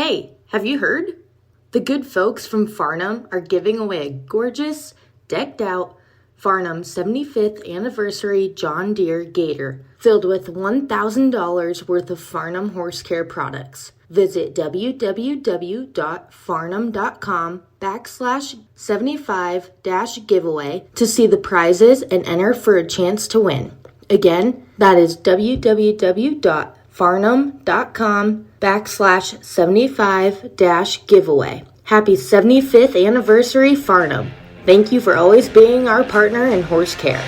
Hey, have you heard? The good folks from Farnham are giving away a gorgeous, decked-out Farnham 75th Anniversary John Deere Gator filled with $1,000 worth of Farnham Horse Care products. Visit www.farnham.com/75-giveaway to see the prizes and enter for a chance to win. Again, that is www.farnham.com/75-giveaway. Happy 75th anniversary, Farnham. Thank you for always being our partner in horse care.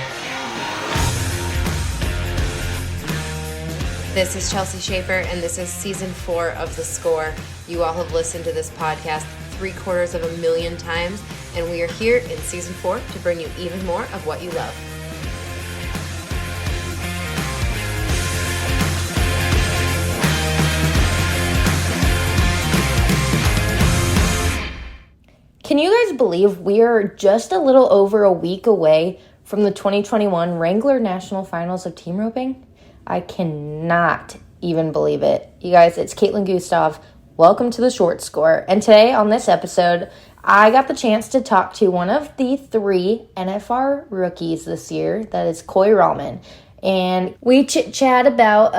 This is Chelsea Schaefer, and this is Season 4 of The Score. You all have listened to this podcast 750,000 times, and we are here in Season 4 to bring you even more of what you love. Can you guys believe we are just a little over a week away from the 2021 Wrangler National Finals of Team Roping? I cannot even believe it. You guys, it's Kaitlin Gustave. Welcome to the Short Score. And today on this episode, I got the chance to talk to one of the 3 NFR rookies this year. That is Coy Rahlmann. And we chit-chat about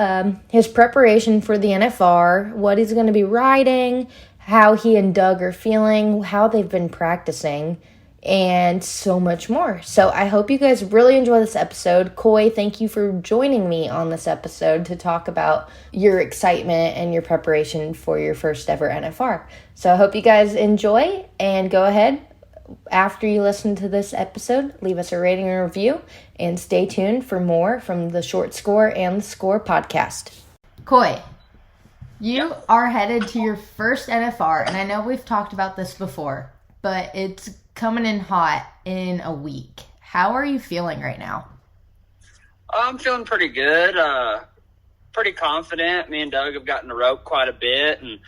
his preparation for the NFR, what he's going to be riding, how he and Doug are feeling, how they've been practicing, and so much more. So I hope you guys really enjoy this episode. Coy, thank you for joining me on this episode to talk about your excitement and your preparation for your first ever NFR. So I hope you guys enjoy, and go ahead, after you listen to this episode, leave us a rating and review, and stay tuned for more from the Short Score and the Score podcast. Coy, you are headed to your first NFR, and I know we've talked about this before, but it's coming in hot in a week. How are you feeling right now? I'm feeling pretty good, pretty confident. Me and Doug have gotten to rope quite a bit, and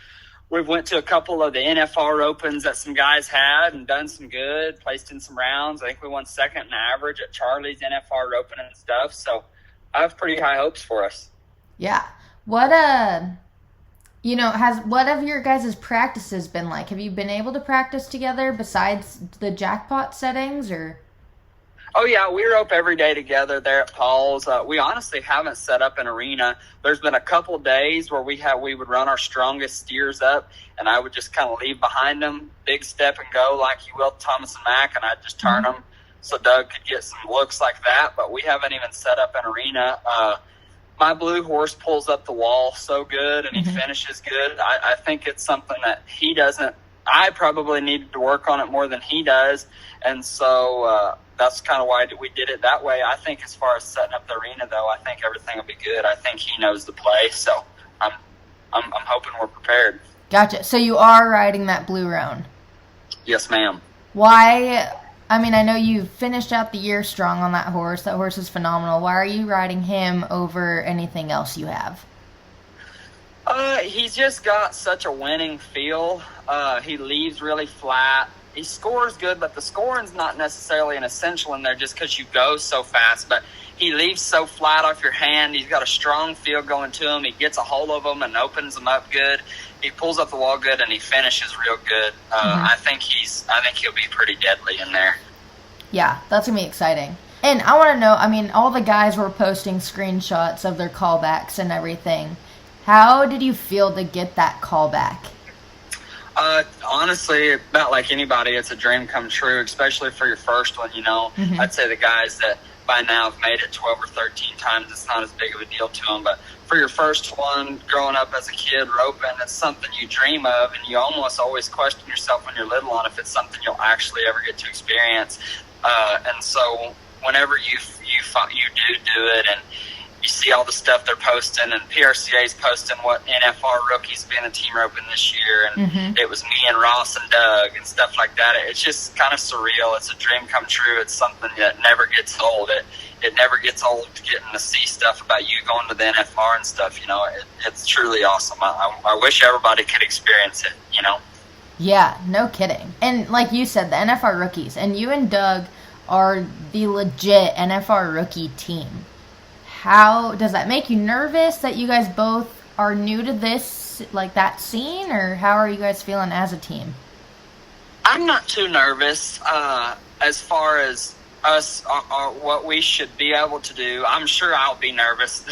we've went to a couple of the NFR opens that some guys had and done some good, placed in some rounds. I think we won second in average at Charlie's NFR roping and stuff, so I have pretty high hopes for us. Yeah. What have your guys' practices been like? Have you been able to practice together besides the jackpot settings, or? Oh, yeah, we rope every day together there at Paul's. We honestly haven't set up an arena. There's been a couple days where we would run our strongest steers up, and I would just kind of leave behind them, big step and go like you will Thomas and Mack, and I'd just turn them so Doug could get some looks like that. But we haven't even set up an arena. My blue horse pulls up the wall so good, and he finishes good. I think it's something that he doesn't. I probably needed to work on it more than he does, and so that's kind of why we did it that way. I think as far as setting up the arena, though, I think everything will be good. I think he knows the play, so I'm hoping we're prepared. Gotcha. So you are riding that blue roan? Yes, ma'am. Why? I mean, I know you finished out the year strong on that horse. That horse is phenomenal. Why are you riding him over anything else you have? He's just got such a winning feel. He leaves really flat. He scores good, but the scoring's not necessarily an essential in there just because you go so fast. But he leaves so flat off your hand. He's got a strong feel going to him. He gets a hold of them and opens them up good. He pulls up the wall good, and he finishes real good. I think he'll be pretty deadly in there. Yeah, that's going to be exciting. And I want to know, I mean, all the guys were posting screenshots of their callbacks and everything. How did you feel to get that callback? Honestly, about like anybody, it's a dream come true, especially for your first one, I'd say the guys that by now have made it 12 or 13 times, it's not as big of a deal to them. But for your first one, growing up as a kid, roping, it's something you dream of, and you almost always question yourself when you're little on if it's something you'll actually ever get to experience. And so whenever you do it, and you see all the stuff they're posting, and PRCA's posting what NFR rookies been in team roping this year, and it was me and Ross and Doug and stuff like that. It's just kind of surreal. It's a dream come true. It's something that never gets old. It never gets old getting to see stuff about you going to the NFR and stuff. It's truly awesome. I wish everybody could experience it. Yeah, no kidding. And like you said, the NFR rookies, and you and Doug are the legit NFR rookie team. How does that make you nervous that you guys both are new to this like that scene, or how are you guys feeling as a team? I'm not too nervous as far as us, what we should be able to do. I'm sure I'll be nervous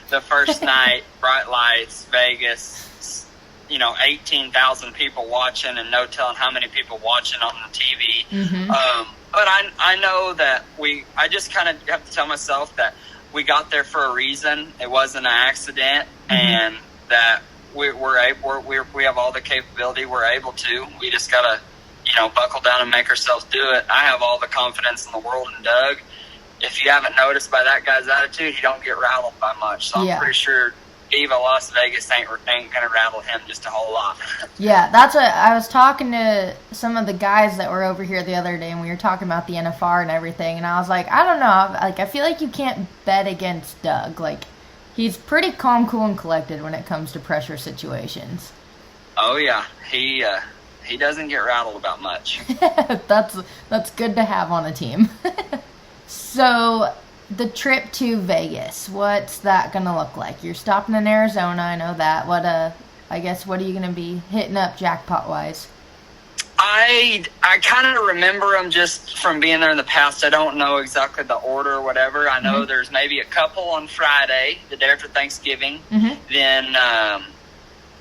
the first night, bright lights, Vegas, 18,000 people watching and no telling how many people watching on the TV. Mm-hmm. But I know that I just kind of have to tell myself that we got there for a reason. It wasn't an accident, and that we have all the capability. We're able to. We just gotta, buckle down and make ourselves do it. I have all the confidence in the world in Doug. If you haven't noticed by that guy's attitude, he don't get rattled by much. So I'm pretty sure Viva Las Vegas ain't gonna rattle him just a whole lot. Yeah, that's what I was talking to some of the guys that were over here the other day, and we were talking about the NFR and everything, and I was like, I don't know, like, I feel like you can't bet against Doug. Like, he's pretty calm, cool, and collected when it comes to pressure situations. Oh yeah, he doesn't get rattled about much. That's good to have on a team. So, the trip to Vegas, what's that gonna look like? You're stopping in Arizona, I know that. What are you gonna be hitting up jackpot wise? I kind of remember them just from being there in the past. I don't know exactly the order or whatever. I know there's maybe a couple on Friday, the day after Thanksgiving. Then,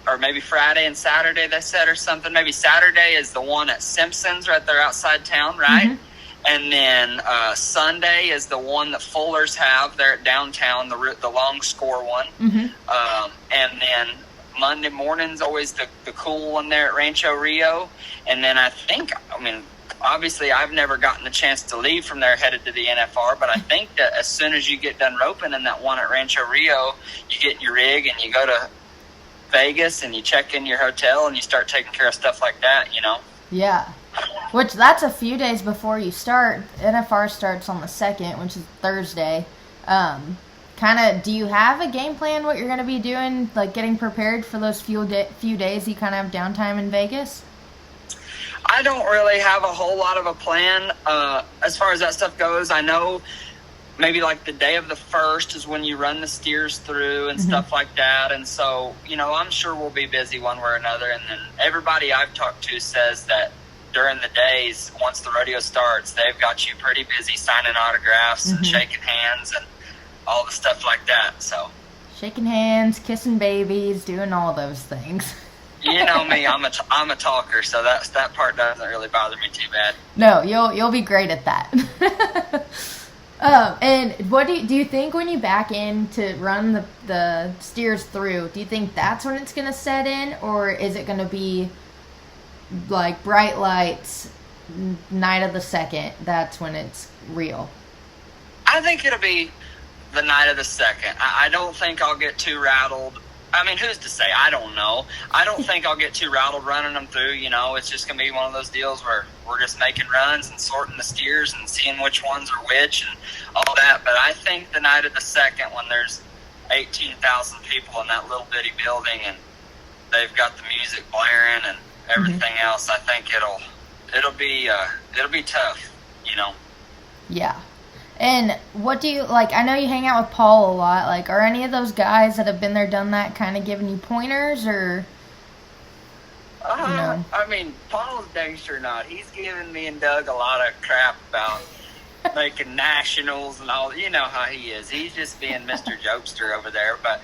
or maybe Friday and Saturday, they said, or something. Maybe Saturday is the one at Simpson's right there outside town, right? And then Sunday is the one that Fuller's have there at downtown, the long score one. And then Monday morning's always the cool one there at Rancho Rio. And then obviously I've never gotten the chance to leave from there headed to the NFR, but I think that as soon as you get done roping in that one at Rancho Rio, you get in your rig and you go to Vegas and you check in your hotel and you start taking care of stuff like that, Yeah. Which, that's a few days before you start. NFR starts on the 2nd, which is Thursday. Do you have a game plan what you're going to be doing, like getting prepared for those few days you kind of have downtime in Vegas? I don't really have a whole lot of a plan as far as that stuff goes. I know maybe like the day of the 1st is when you run the steers through and stuff like that. And so, I'm sure we'll be busy one way or another. And then everybody I've talked to says that during the days, once the rodeo starts, they've got you pretty busy signing autographs and shaking hands and all the stuff like that. So shaking hands, kissing babies, doing all those things. You know me, I'm a talker, so that part doesn't really bother me too bad. No, you'll be great at that. And what do you think when you back in to run the steers through? Do you think that's when it's gonna set in, or is it gonna be like bright lights, night of the 2nd? That's when it's real. I think it'll be the night of the 2nd. I don't think I'll get too rattled. I mean, who's to say? I don't know. I don't think I'll get too rattled running them through. It's just going to be one of those deals where we're just making runs and sorting the steers and seeing which ones are which and all that. But I think the night of the 2nd, when there's 18,000 people in that little bitty building and they've got the music blaring and everything else, I think it'll be tough, Yeah. And what do you, like, I know you hang out with Paul a lot, like, are any of those guys that have been there, done that, kind of giving you pointers, or, I mean, Paul's dang sure not. He's giving me and Doug a lot of crap about making nationals and all. You know how he is. He's just being Mr. Jokester over there. But,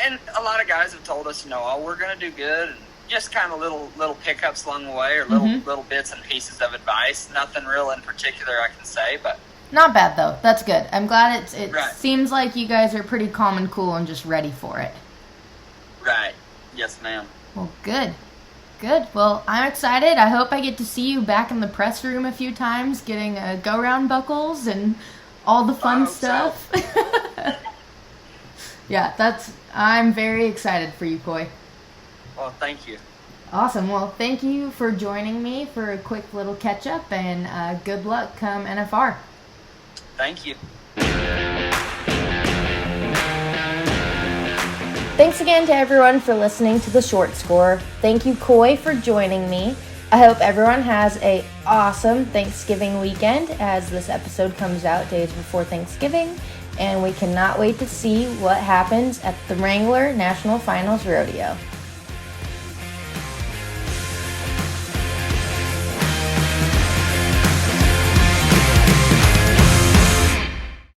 and a lot of guys have told us, we're going to do good, and just kind of little pickups along the way, or little bits and pieces of advice. Nothing real in particular I can say, but not bad though. That's good. I'm glad it right. Seems like you guys are pretty calm and cool and just ready for it. Right. Yes, ma'am. Well, good. Well, I'm excited. I hope I get to see you back in the press room a few times, getting go-round buckles and all the fun stuff. So. Yeah, I'm very excited for you, Coy. Well, thank you. Awesome. Well, thank you for joining me for a quick little catch-up, and good luck come NFR. Thank you. Thanks again to everyone for listening to The Short Score. Thank you, Coy, for joining me. I hope everyone has a awesome Thanksgiving weekend as this episode comes out days before Thanksgiving. and we cannot wait to see what happens at the Wrangler National Finals Rodeo.